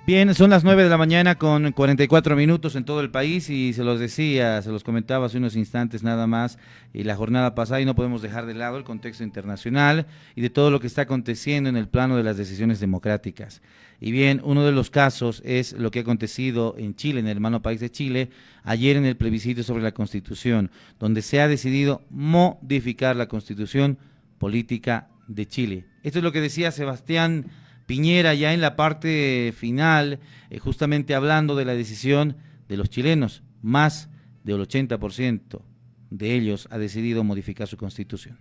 Bien, son las 9 de la mañana con 44 minutos en todo el país y se los decía, se los comentaba hace unos instantes nada más, y la jornada pasada, y no podemos dejar de lado el contexto internacional y de todo lo que está aconteciendo en el plano de las decisiones democráticas. Y bien, uno de los casos es lo que ha acontecido en Chile, en el hermano país de Chile, ayer en el plebiscito sobre la Constitución, donde se ha decidido modificar la Constitución política de Chile. Esto es lo que decía Sebastián Piñera ya en la parte final, justamente hablando de la decisión de los chilenos. Más del 80% de ellos ha decidido modificar su constitución.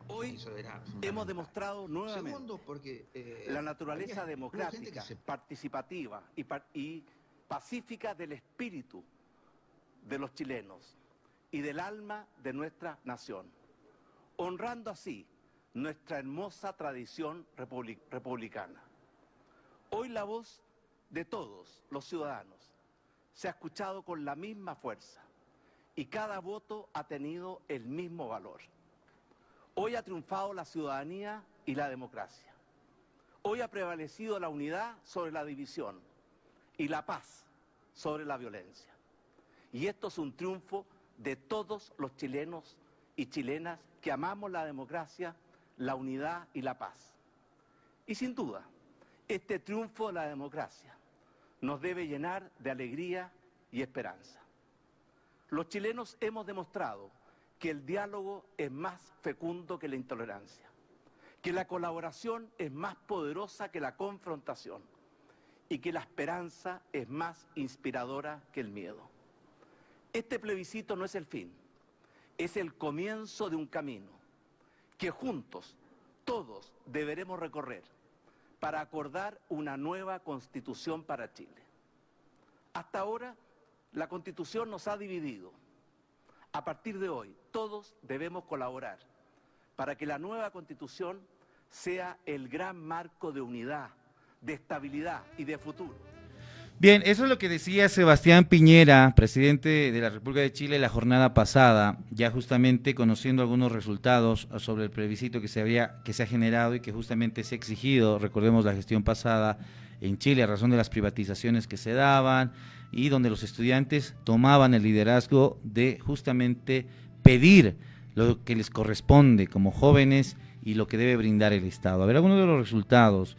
Hoy hemos demostrado nuevamente la naturaleza democrática, participativa y pacífica del espíritu de los chilenos y del alma de nuestra nación, honrando así nuestra hermosa tradición republicana. Hoy la voz de todos los ciudadanos se ha escuchado con la misma fuerza y cada voto ha tenido el mismo valor. Hoy ha triunfado la ciudadanía y la democracia. Hoy ha prevalecido la unidad sobre la división y la paz sobre la violencia. Y esto es un triunfo de todos los chilenos y chilenas que amamos la democracia, la unidad y la paz. Y sin duda, este triunfo de la democracia nos debe llenar de alegría y esperanza. Los chilenos hemos demostrado que el diálogo es más fecundo que la intolerancia, que la colaboración es más poderosa que la confrontación y que la esperanza es más inspiradora que el miedo. Este plebiscito no es el fin, es el comienzo de un camino que juntos todos deberemos recorrer para acordar una nueva Constitución para Chile. Hasta ahora, la Constitución nos ha dividido. A partir de hoy, todos debemos colaborar para que la nueva Constitución sea el gran marco de unidad, de estabilidad y de futuro. Bien, eso es lo que decía Sebastián Piñera, presidente de la República de Chile, la jornada pasada, ya justamente conociendo algunos resultados sobre el plebiscito que se ha generado y que justamente se ha exigido, recordemos la gestión pasada en Chile a razón de las privatizaciones que se daban y donde los estudiantes tomaban el liderazgo de justamente pedir lo que les corresponde como jóvenes y lo que debe brindar el Estado. A ver, algunos de los resultados.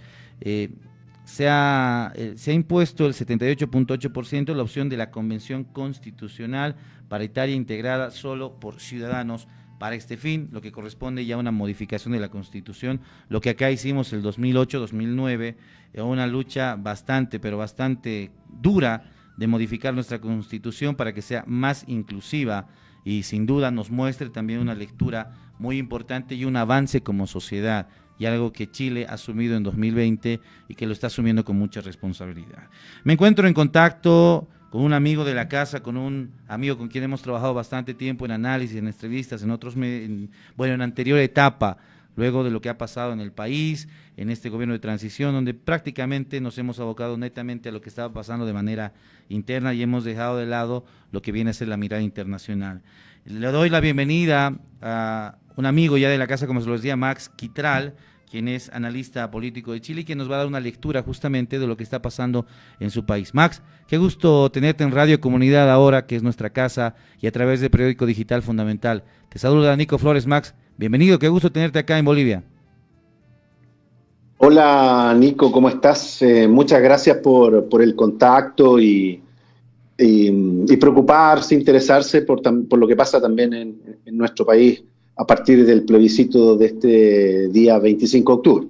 Se ha impuesto el 78.8% la opción de la Convención Constitucional paritaria integrada solo por ciudadanos para este fin, lo que corresponde ya a una modificación de la Constitución, lo que acá hicimos el 2008-2009, una lucha bastante, pero bastante dura de modificar nuestra Constitución para que sea más inclusiva y sin duda nos muestre también una lectura muy importante y un avance como sociedad, y algo que Chile ha asumido en 2020 y que lo está asumiendo con mucha responsabilidad. Me encuentro en contacto con un amigo de la casa, con un amigo con quien hemos trabajado bastante tiempo en análisis, en entrevistas, en anterior etapa, luego de lo que ha pasado en el país, en este gobierno de transición, donde prácticamente nos hemos abocado netamente a lo que estaba pasando de manera interna y hemos dejado de lado lo que viene a ser la mirada internacional. Le doy la bienvenida a un amigo ya de la casa, como se lo decía, Max Quitral, quien es analista político de Chile y quien nos va a dar una lectura justamente de lo que está pasando en su país. Max, qué gusto tenerte en Radio Comunidad ahora, que es nuestra casa, y a través del periódico digital Fundamental. Te saluda Nico Flores. Max, bienvenido, qué gusto tenerte acá en Bolivia. Hola Nico, ¿cómo estás? Muchas gracias por el contacto y preocuparse, interesarse por lo que pasa también en nuestro país a partir del plebiscito de este día 25 de octubre.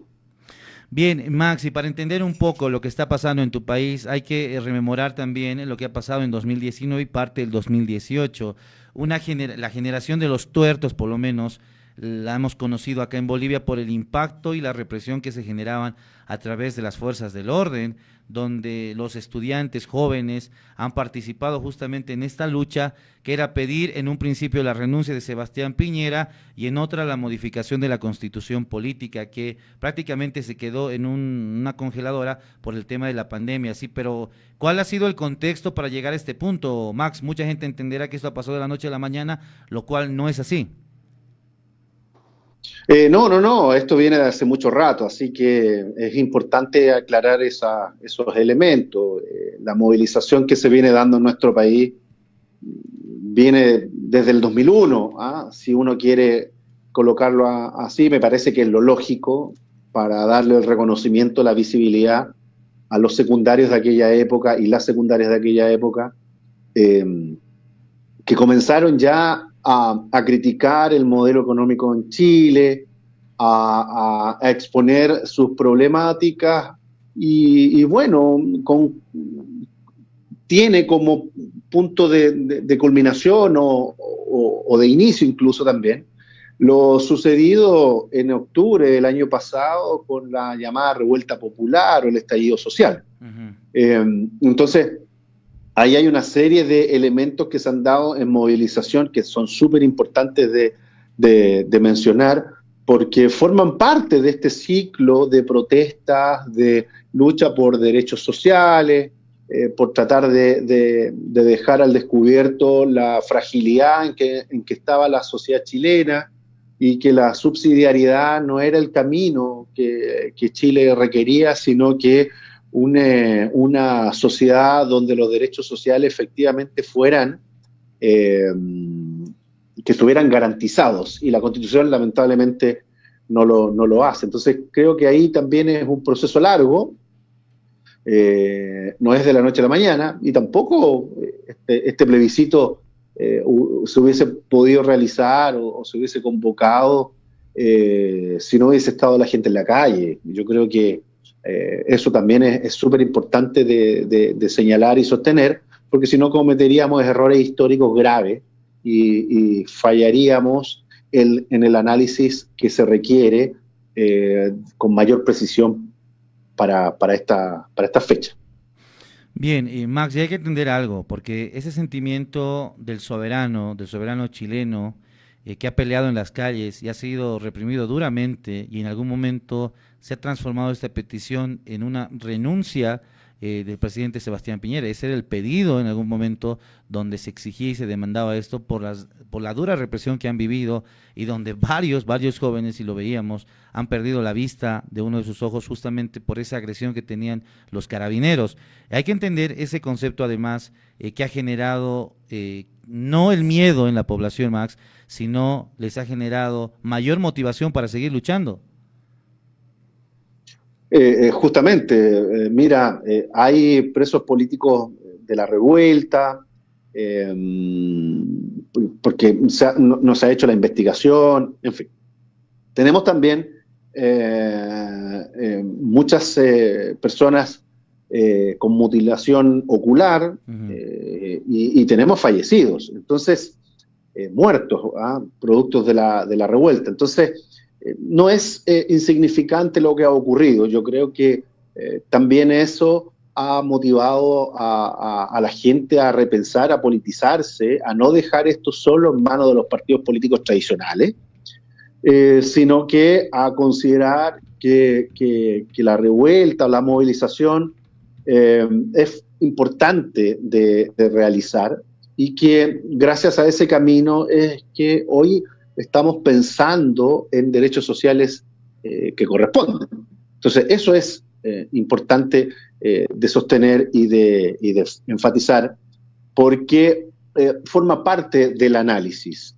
Bien, Max, y para entender un poco lo que está pasando en tu país, hay que rememorar también lo que ha pasado en 2019 y parte del 2018. La generación de los tuertos, por lo menos, la hemos conocido acá en Bolivia por el impacto y la represión que se generaban a través de las fuerzas del orden, donde los estudiantes jóvenes han participado justamente en esta lucha, que era pedir en un principio la renuncia de Sebastián Piñera y en otra la modificación de la Constitución política, que prácticamente se quedó en una congeladora por el tema de la pandemia. Sí, pero ¿cuál ha sido el contexto para llegar a este punto, Max? Mucha gente entenderá que esto pasó de la noche a la mañana, lo cual no es así. No, esto viene de hace mucho rato, así que es importante aclarar esos elementos. La movilización que se viene dando en nuestro país viene desde el 2001, ¿ah? Si uno quiere colocarlo así, me parece que es lo lógico para darle el reconocimiento, la visibilidad a los secundarios de aquella época y las secundarias de aquella época, que comenzaron ya a criticar el modelo económico en Chile, a exponer sus problemáticas y bueno, tiene como punto de culminación o de inicio incluso también lo sucedido en octubre del año pasado con la llamada revuelta popular o el estallido social. Entonces, ahí hay una serie de elementos que se han dado en movilización que son súper importantes de mencionar, porque forman parte de este ciclo de protestas, de lucha por derechos sociales, por tratar de dejar al descubierto la fragilidad en que estaba la sociedad chilena y que la subsidiariedad no era el camino que Chile requería, sino que una sociedad donde los derechos sociales efectivamente fueran, que estuvieran garantizados, y la Constitución lamentablemente no lo hace. Entonces creo que ahí también es un proceso largo, no es de la noche a la mañana, y tampoco este plebiscito se hubiese podido realizar o se hubiese convocado si no hubiese estado la gente en la calle. Yo creo que eso también es súper importante de señalar y sostener, porque si no cometeríamos errores históricos graves y fallaríamos en el análisis que se requiere con mayor precisión para esta fecha. Bien, Max, ya hay que entender algo, porque ese sentimiento del soberano chileno, que ha peleado en las calles y ha sido reprimido duramente, y en algún momento se ha transformado esta petición en una renuncia del presidente Sebastián Piñera. Ese era el pedido en algún momento donde se exigía y se demandaba esto por la dura represión que han vivido, y donde varios jóvenes, y lo veíamos, han perdido la vista de uno de sus ojos justamente por esa agresión que tenían los carabineros. Hay que entender ese concepto además, que ha generado no el miedo en la población, Max, sino les ha generado mayor motivación para seguir luchando. Justamente, mira, hay presos políticos de la revuelta, porque no se ha hecho la investigación, en fin. Tenemos también muchas personas con mutilación ocular, y tenemos fallecidos, entonces, muertos, productos de la revuelta. Entonces, no es insignificante lo que ha ocurrido. Yo creo que también eso ha motivado a la gente a repensar, a politizarse, a no dejar esto solo en manos de los partidos políticos tradicionales, sino que a considerar que la revuelta o la movilización es importante de realizar, y que gracias a ese camino es que hoy estamos pensando en derechos sociales que corresponden. Entonces, eso es importante de sostener y de enfatizar, porque forma parte del análisis.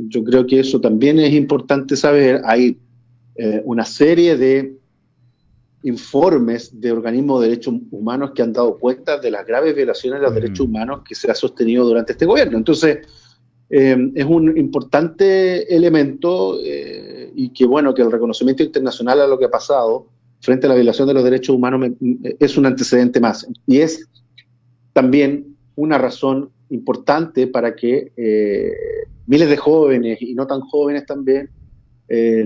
Yo creo que eso también es importante saber. Hay una serie de informes de organismos de derechos humanos que han dado cuenta de las graves violaciones de los derechos humanos que se ha sostenido durante este gobierno. Entonces, es un importante elemento, y que bueno, que el reconocimiento internacional a lo que ha pasado frente a la violación de los derechos humanos es un antecedente más, y es también una razón importante para que miles de jóvenes y no tan jóvenes también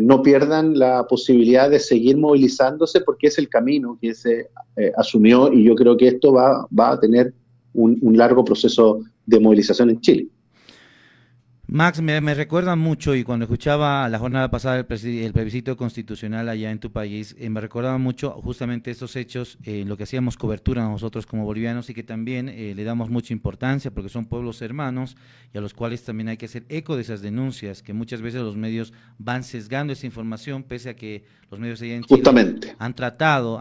no pierdan la posibilidad de seguir movilizándose, porque es el camino que se asumió, y yo creo que esto va a tener un largo proceso de movilización en Chile. Max, me recuerda mucho, y cuando escuchaba la jornada pasada el plebiscito constitucional allá en tu país, me recordaba mucho justamente estos hechos, en lo que hacíamos cobertura nosotros como bolivianos y que también le damos mucha importancia porque son pueblos hermanos y a los cuales también hay que hacer eco de esas denuncias, que muchas veces los medios van sesgando esa información, pese a que los medios allá en Chile Justamente. han tratado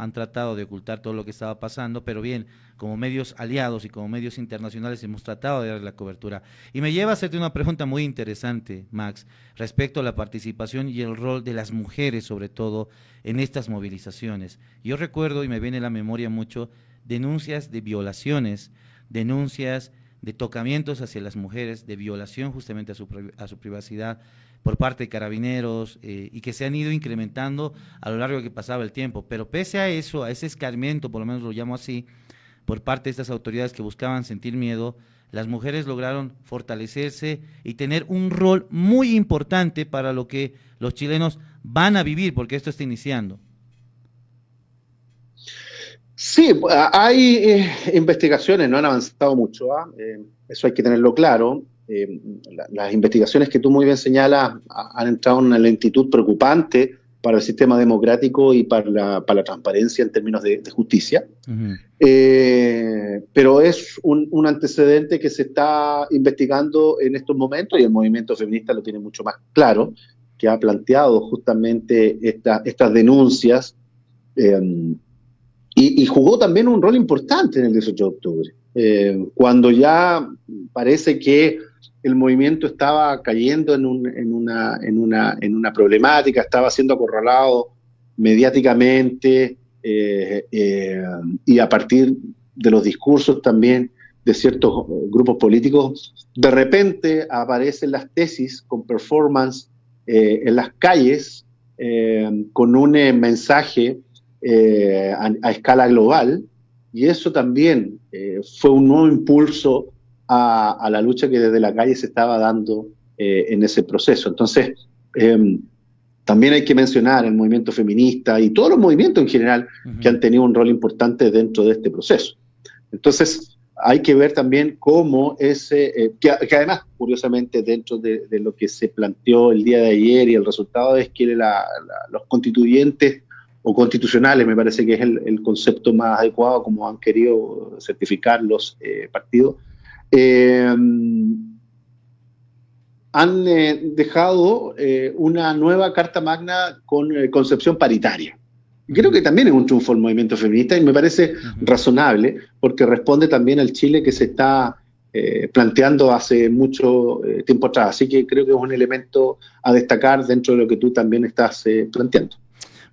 de ocultar todo lo que estaba pasando, pero bien, como medios aliados y como medios internacionales hemos tratado de dar la cobertura. Y me lleva a hacerte una pregunta muy interesante, Max, respecto a la participación y el rol de las mujeres, sobre todo, en estas movilizaciones. Yo recuerdo, y me viene a la memoria mucho, denuncias de violaciones, denuncias de tocamientos hacia las mujeres, de violación justamente a su privacidad por parte de carabineros, y que se han ido incrementando a lo largo que pasaba el tiempo. Pero pese a eso, a ese escarmiento, por lo menos lo llamo así, por parte de estas autoridades que buscaban sentir miedo, las mujeres lograron fortalecerse y tener un rol muy importante para lo que los chilenos van a vivir, porque esto está iniciando. Sí, hay investigaciones, no han avanzado mucho, ¿ah? Eso hay que tenerlo claro. Las investigaciones que tú muy bien señalas han entrado en una lentitud preocupante para el sistema democrático y para la transparencia en términos de justicia. Uh-huh. Pero es un antecedente que se está investigando en estos momentos y el movimiento feminista lo tiene mucho más claro, que ha planteado justamente estas denuncias y jugó también un rol importante en el 18 de octubre, cuando ya parece que el movimiento estaba cayendo en una problemática, estaba siendo acorralado mediáticamente, y a partir de los discursos también de ciertos grupos políticos, de repente aparecen las tesis con performance en las calles, con un mensaje a escala global, y eso también fue un nuevo impulso a la lucha que desde la calle se estaba dando en ese proceso. Entonces, también hay que mencionar el movimiento feminista y todos los movimientos en general uh-huh. que han tenido un rol importante dentro de este proceso. Entonces, hay que ver también cómo que además, curiosamente, dentro de lo que se planteó el día de ayer y el resultado es que los constituyentes o constitucionales, me parece que es el concepto más adecuado, como han querido certificar los partidos, han dejado una nueva Carta Magna con concepción paritaria. Creo que también es un triunfo del movimiento feminista y me parece razonable porque responde también al Chile que se está planteando hace mucho tiempo atrás. Así que creo que es un elemento a destacar dentro de lo que tú también estás planteando.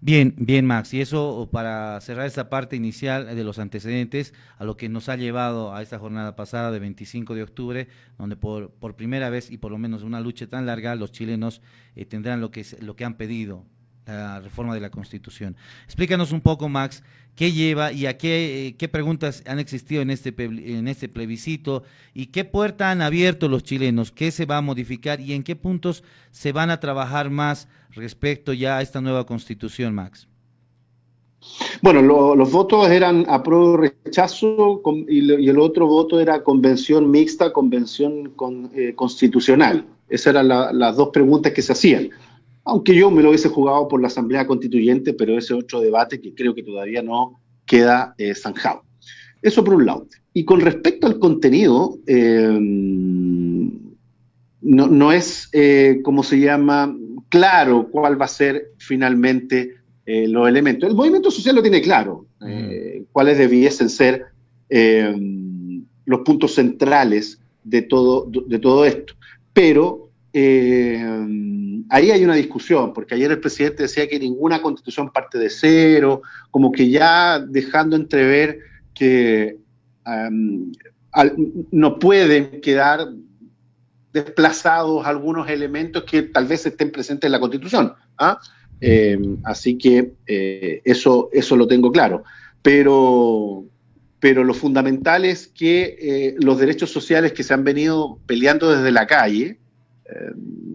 Bien, bien, Max, y eso para cerrar esta parte inicial de los antecedentes a lo que nos ha llevado a esta jornada pasada de 25 de octubre, donde por primera vez y por lo menos una lucha tan larga, los chilenos tendrán lo que han pedido, la reforma de la Constitución. Explícanos un poco, Max, qué lleva y a qué preguntas han existido en este plebiscito y qué puerta han abierto los chilenos, qué se va a modificar y en qué puntos se van a trabajar más respecto ya a esta nueva Constitución, Max. Bueno, los votos eran apruebo y rechazo y el otro voto era convención mixta, convención constitucional. Esas eran las dos preguntas que se hacían. Aunque yo me lo hubiese jugado por la Asamblea Constituyente, pero ese otro debate que creo que todavía no queda zanjado. Eso por un lado. Y con respecto al contenido, no es, ¿cómo se llama?, claro cuál va a ser finalmente los elementos. El movimiento social lo tiene claro, cuáles debiesen ser los puntos centrales de todo esto. Pero ahí hay una discusión, porque ayer el presidente decía que ninguna constitución parte de cero, como que ya dejando entrever que no pueden quedar desplazados algunos elementos que tal vez estén presentes en la Constitución. Así que eso lo tengo claro. Pero lo fundamental es que los derechos sociales que se han venido peleando desde la calle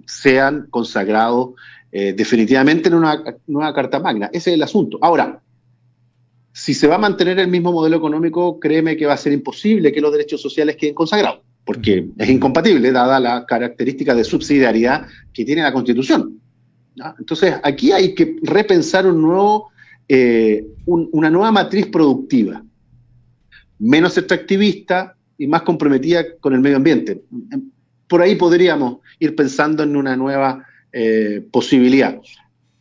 sean consagrados definitivamente en una nueva Carta Magna. Ese es el asunto. Ahora, si se va a mantener el mismo modelo económico, créeme que va a ser imposible que los derechos sociales queden consagrados. porque es incompatible dada la característica de subsidiariedad que tiene la Constitución, ¿ya? Entonces, aquí hay que repensar una nueva matriz productiva, menos extractivista y más comprometida con el medio ambiente. Por ahí podríamos ir pensando en una nueva posibilidad.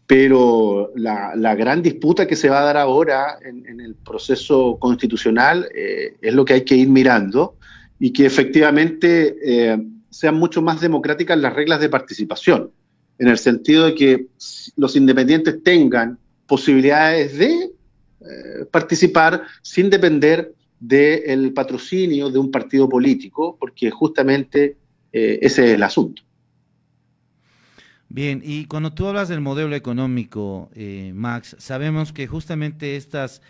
Pero la gran disputa que se va a dar ahora en el proceso constitucional es lo que hay que ir mirando, y que efectivamente sean mucho más democráticas las reglas de participación, en el sentido de que los independientes tengan posibilidades de participar sin depender del patrocinio de un partido político, porque justamente ese es el asunto. Bien, y cuando tú hablas del modelo económico, Max, sabemos que justamente estas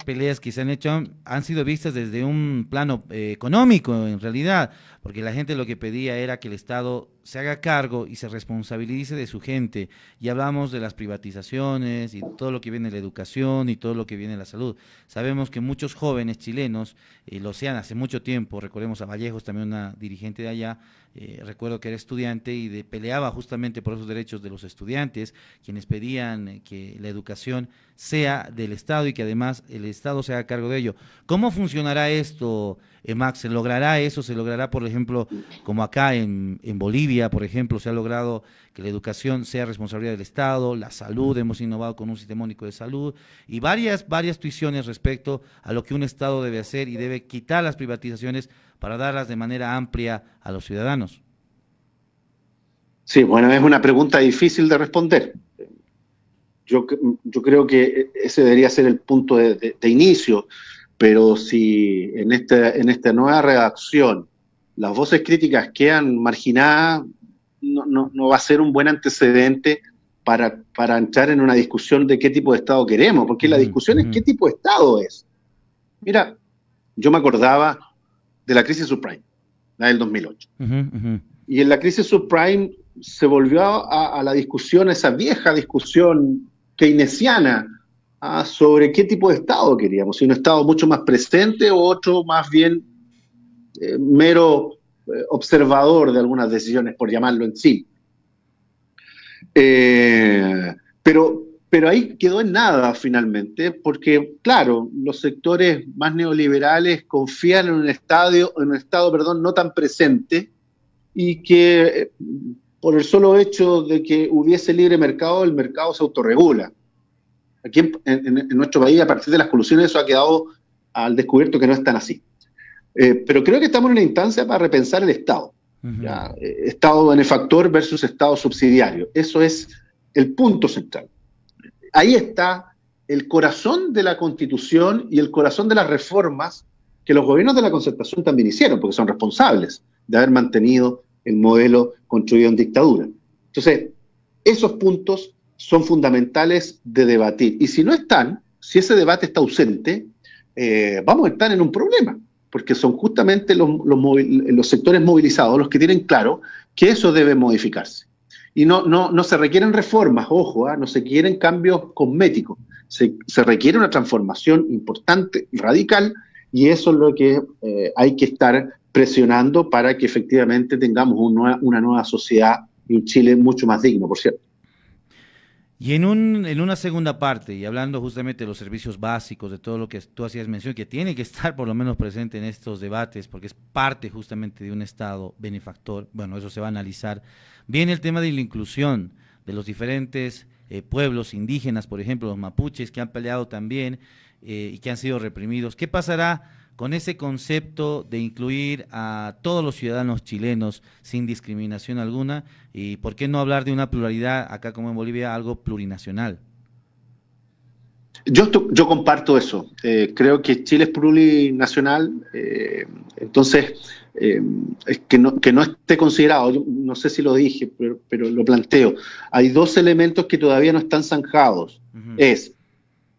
peleas que se han hecho han sido vistas desde un plano económico, en realidad, porque la gente lo que pedía era que el Estado se haga cargo y se responsabilice de su gente, y hablamos de las privatizaciones y todo lo que viene de la educación y todo lo que viene de la salud. Sabemos que muchos jóvenes chilenos, lo sean hace mucho tiempo, recordemos a Vallejos, también una dirigente de allá, recuerdo que era estudiante y peleaba justamente por esos derechos de los estudiantes, quienes pedían que la educación sea del Estado y que además el Estado se haga cargo de ello. ¿Cómo funcionará esto, Max? ¿Se logrará eso? ¿Se logrará, por ejemplo, como acá en Bolivia, por ejemplo, se ha logrado que la educación sea responsabilidad del Estado, la salud, hemos innovado con un sistema único de salud y varias tuiciones respecto a lo que un Estado debe hacer y debe quitar las privatizaciones para darlas de manera amplia a los ciudadanos? Sí, bueno, es una pregunta difícil de responder. Yo creo que ese debería ser el punto de inicio, pero si en esta nueva redacción las voces críticas quedan marginadas, no va a ser un buen antecedente para entrar en una discusión de qué tipo de Estado queremos, porque la discusión es qué tipo de Estado es. Mira, yo me acordaba de la crisis subprime, la del 2008. Y en la crisis subprime se volvió a la discusión, a esa vieja discusión keynesiana, sobre qué tipo de Estado queríamos, si un Estado mucho más presente o otro más bien mero observador de algunas decisiones, por llamarlo en sí. Pero ahí quedó en nada finalmente, porque claro, los sectores más neoliberales confían en un Estado no tan presente, y que por el solo hecho de que hubiese libre mercado, el mercado se autorregula. Aquí en nuestro país, a partir de las colusiones, eso ha quedado al descubierto que no es tan así. Pero creo que estamos en una instancia para repensar el Estado. ¿Ya? Estado benefactor versus Estado subsidiario. Eso es el punto central. Ahí está el corazón de la Constitución y el corazón de las reformas que los gobiernos de la Concertación también hicieron, porque son responsables de haber mantenido el modelo construido en dictadura. Entonces, esos puntos son fundamentales de debatir. Y si no están, si ese debate está ausente, vamos a estar en un problema, porque son justamente los sectores movilizados los que tienen claro que eso debe modificarse. Y no se requieren reformas, ojo, no se quieren cambios cosméticos, se requiere una transformación importante, radical, y eso es lo que hay que estar presionando para que efectivamente tengamos una nueva sociedad y un Chile mucho más digno, por cierto. Y en una segunda parte, y hablando justamente de los servicios básicos, de todo lo que tú hacías mención, que tiene que estar por lo menos presente en estos debates, porque es parte justamente de un Estado benefactor, bueno, eso se va a analizar. Viene el tema de la inclusión de los diferentes pueblos indígenas, por ejemplo, los mapuches, que han peleado también y que han sido reprimidos. ¿Qué pasará con ese concepto de incluir a todos los ciudadanos chilenos sin discriminación alguna? ¿Y por qué no hablar de una pluralidad, acá como en Bolivia, algo plurinacional? Yo comparto eso. Creo que Chile es plurinacional, entonces que no esté considerado, yo no sé si lo dije, pero lo planteo. Hay dos elementos que todavía no están zanjados. Es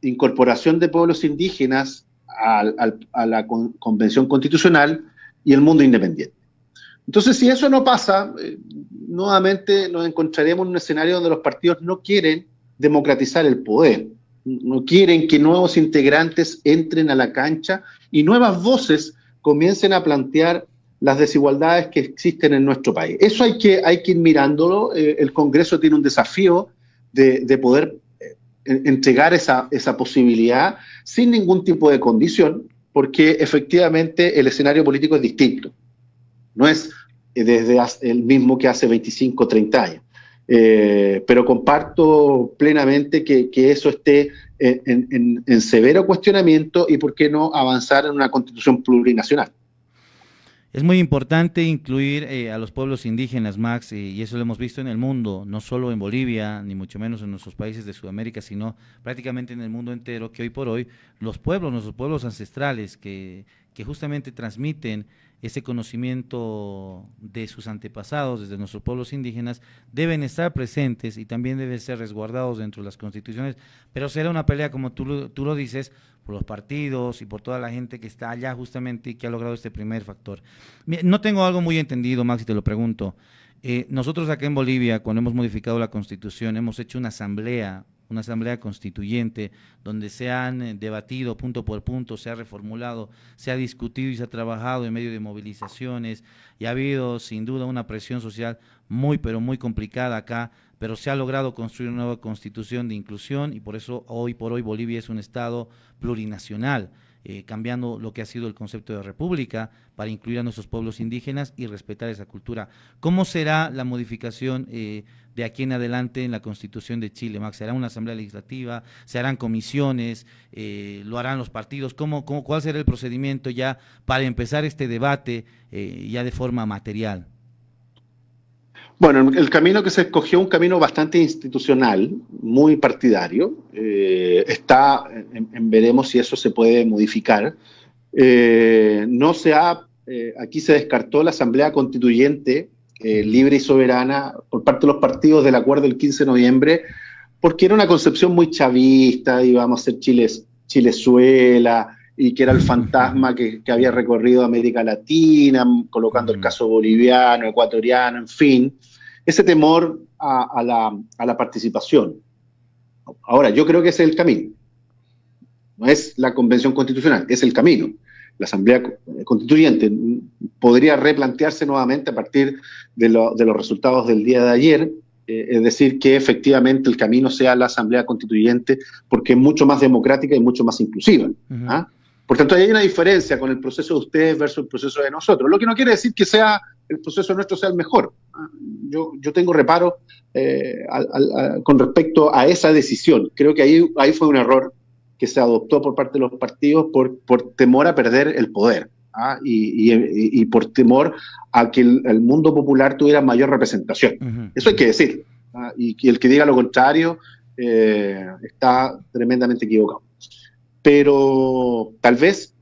incorporación de pueblos indígenas a la Convención Constitucional y el mundo independiente. Entonces, si eso no pasa, nuevamente nos encontraremos en un escenario donde los partidos no quieren democratizar el poder, no quieren que nuevos integrantes entren a la cancha y nuevas voces comiencen a plantear las desigualdades que existen en nuestro país. Eso hay que ir mirándolo. El Congreso tiene un desafío de poder entregar esa posibilidad sin ningún tipo de condición, porque efectivamente el escenario político es distinto. No es desde el mismo que hace 25 o 30 años. Pero comparto plenamente que eso esté en severo cuestionamiento y, ¿por qué no, avanzar en una constitución plurinacional? Es muy importante incluir a los pueblos indígenas, Max, y eso lo hemos visto en el mundo, no solo en Bolivia, ni mucho menos en nuestros países de Sudamérica, sino prácticamente en el mundo entero, que hoy por hoy los pueblos, nuestros pueblos ancestrales, que justamente transmiten ese conocimiento de sus antepasados, desde nuestros pueblos indígenas, deben estar presentes y también deben ser resguardados dentro de las constituciones, pero será una pelea, como tú lo dices, por los partidos y por toda la gente que está allá justamente y que ha logrado este primer factor. No tengo algo muy entendido, Max, y te lo pregunto. Nosotros acá en Bolivia, cuando hemos modificado la Constitución, hemos hecho una asamblea constituyente, donde se han debatido punto por punto, se ha reformulado, se ha discutido y se ha trabajado en medio de movilizaciones, y ha habido sin duda una presión social muy, pero muy complicada acá, pero se ha logrado construir una nueva constitución de inclusión, y por eso hoy por hoy Bolivia es un estado plurinacional, cambiando lo que ha sido el concepto de república para incluir a nuestros pueblos indígenas y respetar esa cultura. ¿Cómo será la modificación de aquí en adelante en la Constitución de Chile, Max? ¿Se hará una asamblea legislativa? ¿Se harán comisiones? ¿Lo harán los partidos? ¿Cuál será el procedimiento ya para empezar este debate ya de forma material? Bueno, el camino que se escogió, un camino bastante institucional, muy partidario. Está veremos si eso se puede modificar. No se ha, aquí se descartó la Asamblea Constituyente libre y soberana por parte de los partidos del acuerdo del 15 de noviembre, porque era una concepción muy chavista, íbamos a ser Chilezuela, y que era el fantasma que había recorrido América Latina, colocando el caso boliviano, ecuatoriano, en fin, ese temor a la participación. Ahora, yo creo que ese es el camino. No es la convención constitucional, es el camino. La Asamblea Constituyente podría replantearse nuevamente a partir de los resultados del día de ayer, es decir, que efectivamente el camino sea la Asamblea Constituyente, porque es mucho más democrática y mucho más inclusiva. ¿Ah? Por tanto, hay una diferencia con el proceso de ustedes versus el proceso de nosotros, lo que no quiere decir que el proceso nuestro sea el mejor. Yo tengo reparo con respecto a esa decisión. Creo que ahí fue un error que se adoptó por parte de los partidos por temor a perder el poder, ¿ah? y por temor a que el mundo popular tuviera mayor representación. Eso hay que decir, ¿ah? Y el que diga lo contrario está tremendamente equivocado. Pero tal vez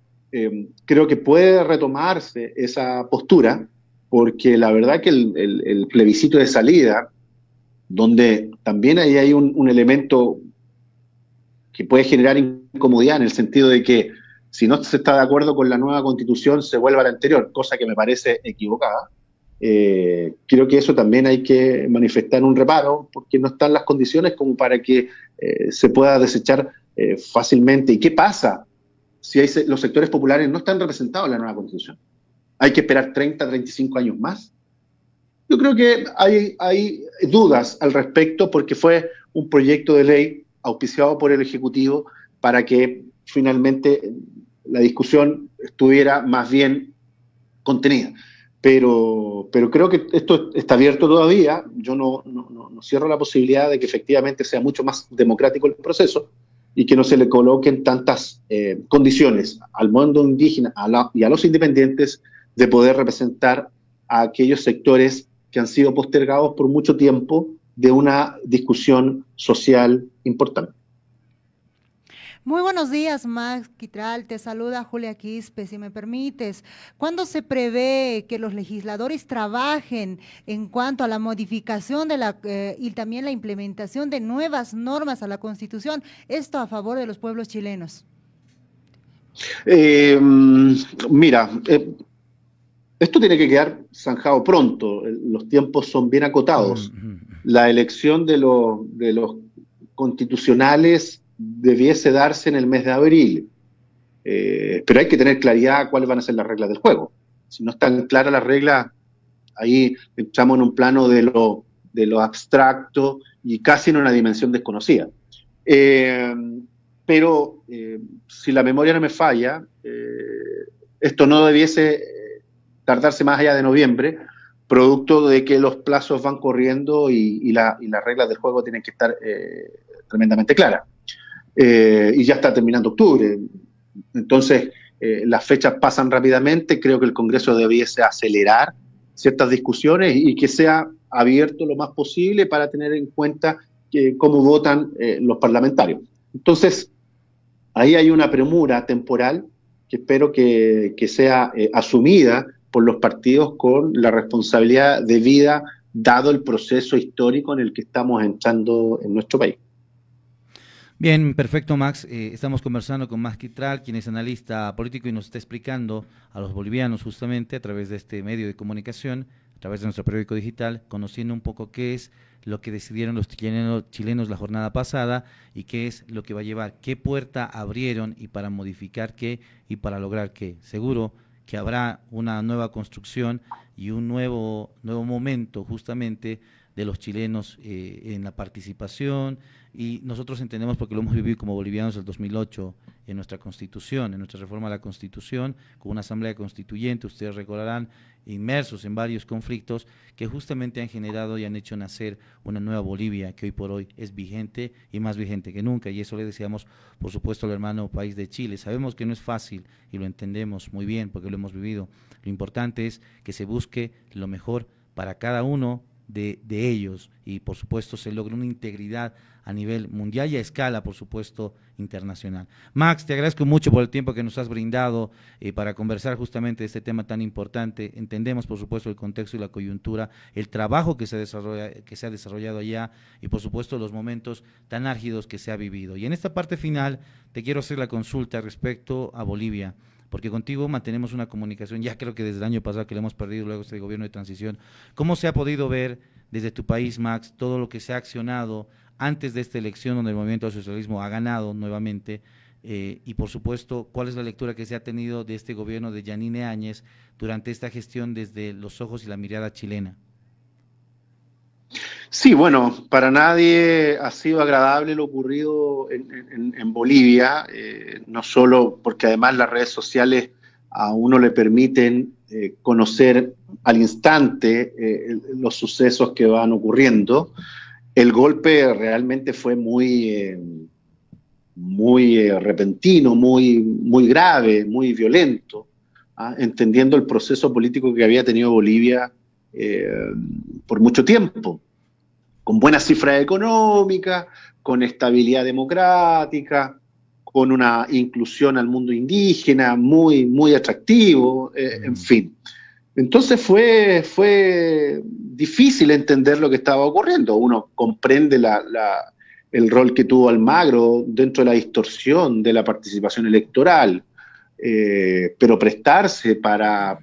creo que puede retomarse esa postura, porque la verdad que el plebiscito de salida, donde también ahí hay un elemento que puede generar incomodidad en el sentido de que si no se está de acuerdo con la nueva constitución se vuelva a la anterior, cosa que me parece equivocada. Creo que eso también hay que manifestar un reparo, porque no están las condiciones como para que se pueda desechar fácilmente. ¿Y qué pasa si los sectores populares no están representados en la nueva constitución? ¿Hay que esperar 30, 35 años más? Yo creo que hay dudas al respecto, porque fue un proyecto de ley auspiciado por el Ejecutivo para que finalmente la discusión estuviera más bien contenida. Pero creo que esto está abierto todavía. Yo no cierro la posibilidad de que efectivamente sea mucho más democrático el proceso y que no se le coloquen tantas condiciones al mundo indígena y a los independientes de poder representar a aquellos sectores que han sido postergados por mucho tiempo de una discusión social importante. Muy buenos días, Max Quitral, te saluda Julia Quispe, si me permites. ¿Cuándo se prevé que los legisladores trabajen en cuanto a la modificación y también la implementación de nuevas normas a la Constitución? Esto a favor de los pueblos chilenos. Mira, esto tiene que quedar zanjado pronto, los tiempos son bien acotados. La elección de los constitucionales debiese darse en el mes de abril, pero hay que tener claridad cuáles van a ser las reglas del juego. si no están claras las reglas, ahí entramos en un plano de lo abstracto y casi en una dimensión desconocida. Pero si la memoria no me falla, esto no debiese tardarse más allá de noviembre, producto de que los plazos van corriendo y las reglas del juego tienen que estar tremendamente claras. Y ya está terminando octubre. Entonces, las fechas pasan rápidamente. Creo que el Congreso debiese acelerar ciertas discusiones y que sea abierto lo más posible para tener en cuenta cómo votan los parlamentarios. Entonces, ahí hay una premura temporal que espero que sea asumida por los partidos con la responsabilidad debida, dado el proceso histórico en el que estamos entrando en nuestro país. Bien, perfecto, Max. Estamos conversando con Max Quitral, quien es analista político y nos está explicando a los bolivianos justamente a través de este medio de comunicación, a través de nuestro periódico digital, conociendo un poco qué es lo que decidieron los chilenos la jornada pasada y qué es lo que va a llevar, qué puerta abrieron y para modificar qué y para lograr qué. Seguro que habrá una nueva construcción y un nuevo momento justamente de los chilenos en la participación, y nosotros entendemos, porque lo hemos vivido como bolivianos el 2008 en nuestra constitución, en nuestra reforma a la constitución, con una asamblea constituyente, ustedes recordarán, inmersos en varios conflictos que justamente han generado y han hecho nacer una nueva Bolivia que hoy por hoy es vigente y más vigente que nunca, y eso le deseamos por supuesto al hermano país de Chile. Sabemos que no es fácil y lo entendemos muy bien porque lo hemos vivido. Lo importante es que se busque lo mejor para cada uno de ellos y por supuesto se logre una integridad a nivel mundial y a escala, por supuesto, internacional. Max, te agradezco mucho por el tiempo que nos has brindado para conversar justamente de este tema tan importante. Entendemos, por supuesto, el contexto y la coyuntura, el trabajo que se ha desarrollado allá y, por supuesto, los momentos tan álgidos que se ha vivido. Y en esta parte final te quiero hacer la consulta respecto a Bolivia, porque contigo mantenemos una comunicación, ya creo que desde el año pasado que le hemos perdido luego este gobierno de transición. ¿Cómo se ha podido ver desde tu país, Max, todo lo que se ha accionado antes de esta elección donde el movimiento al socialismo ha ganado nuevamente? Y por supuesto, ¿cuál es la lectura que se ha tenido de este gobierno de Yanine Áñez durante esta gestión desde los ojos y la mirada chilena? Sí, bueno, para nadie ha sido agradable lo ocurrido en Bolivia, no solo porque además las redes sociales a uno le permiten conocer al instante los sucesos que van ocurriendo. El golpe realmente fue muy repentino, muy grave, muy violento, entendiendo el proceso político que había tenido Bolivia por mucho tiempo, con buenas cifras económicas, con estabilidad democrática, con una inclusión al mundo indígena muy atractivo, en fin. Entonces fue difícil entender lo que estaba ocurriendo. Uno comprende el rol que tuvo Almagro dentro de la distorsión de la participación electoral, pero prestarse para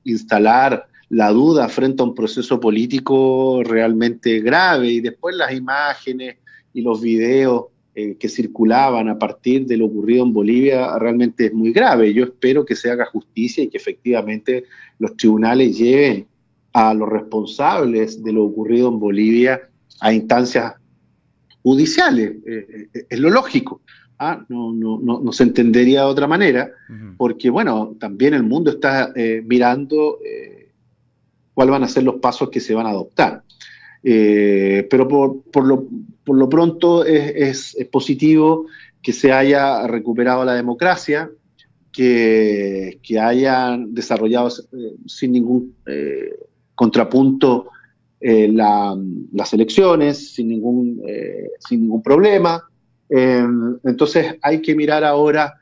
instalar la duda frente a un proceso político realmente grave, y después las imágenes y los videos que circulaban a partir de lo ocurrido en Bolivia realmente es muy grave. Yo espero que se haga justicia y que efectivamente los tribunales lleven a los responsables de lo ocurrido en Bolivia a instancias judiciales. Es lo lógico. No se entendería de otra manera, porque bueno, también el mundo está mirando cuáles van a ser los pasos que se van a adoptar. Pero por lo pronto es positivo que se haya recuperado la democracia, que hayan desarrollado sin ningún contrapunto las elecciones, sin ningún problema. Entonces hay que mirar ahora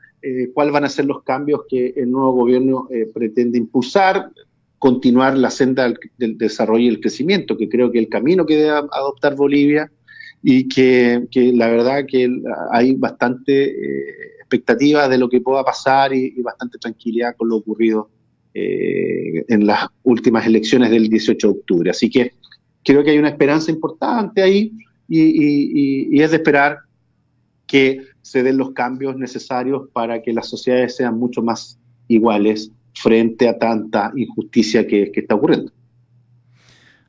cuáles van a ser los cambios que el nuevo gobierno pretende impulsar, continuar la senda del desarrollo y el crecimiento, que creo que es el camino que debe adoptar Bolivia, y que la verdad que hay bastante expectativa de lo que pueda pasar y bastante tranquilidad con lo ocurrido en las últimas elecciones del 18 de octubre. Así que creo que hay una esperanza importante ahí y es de esperar que se den los cambios necesarios para que las sociedades sean mucho más iguales frente a tanta injusticia que está ocurriendo.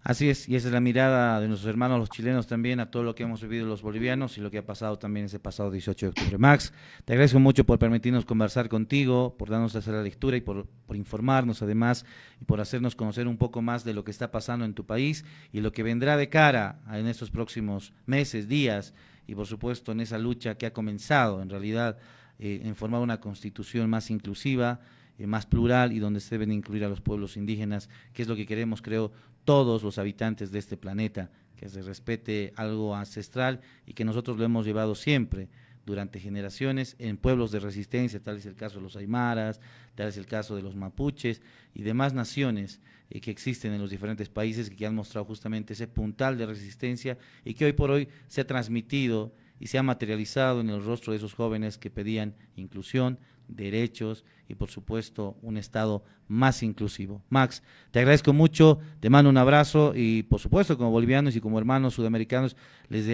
Así es, y esa es la mirada de nuestros hermanos los chilenos también a todo lo que hemos vivido los bolivianos y lo que ha pasado también ese pasado 18 de octubre. Max, te agradezco mucho por permitirnos conversar contigo, por darnos hacer la lectura y por informarnos además y por hacernos conocer un poco más de lo que está pasando en tu país y lo que vendrá de cara en estos próximos meses, días y por supuesto en esa lucha que ha comenzado en realidad en formar una constitución más inclusiva, más plural y donde se deben incluir a los pueblos indígenas, que es lo que queremos, creo, todos los habitantes de este planeta, que se respete algo ancestral y que nosotros lo hemos llevado siempre durante generaciones en pueblos de resistencia, tal es el caso de los aymaras, tal es el caso de los mapuches y demás naciones que existen en los diferentes países que han mostrado justamente ese puntal de resistencia y que hoy por hoy se ha transmitido y se ha materializado en el rostro de esos jóvenes que pedían inclusión, derechos y por supuesto un Estado más inclusivo. Max, te agradezco mucho, te mando un abrazo y por supuesto como bolivianos y como hermanos sudamericanos les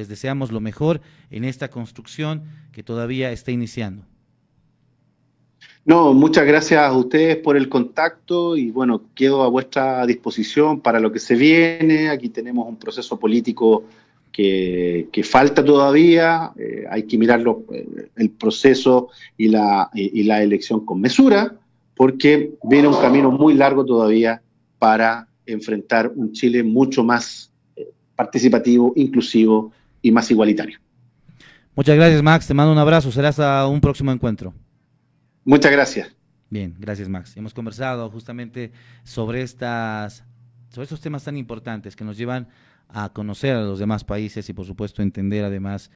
deseamos lo mejor en esta construcción que todavía está iniciando. No, muchas gracias a ustedes por el contacto y bueno, quedo a vuestra disposición para lo que se viene. Aquí tenemos un proceso político que falta todavía, hay que mirarlo, el proceso y la elección con mesura, porque viene un camino muy largo todavía para enfrentar un Chile mucho más participativo, inclusivo y más igualitario. Muchas gracias, Max, te mando un abrazo, será hasta un próximo encuentro. Muchas gracias. Bien, gracias, Max. Hemos conversado justamente sobre estos temas tan importantes que nos llevan a conocer a los demás países y por supuesto entender además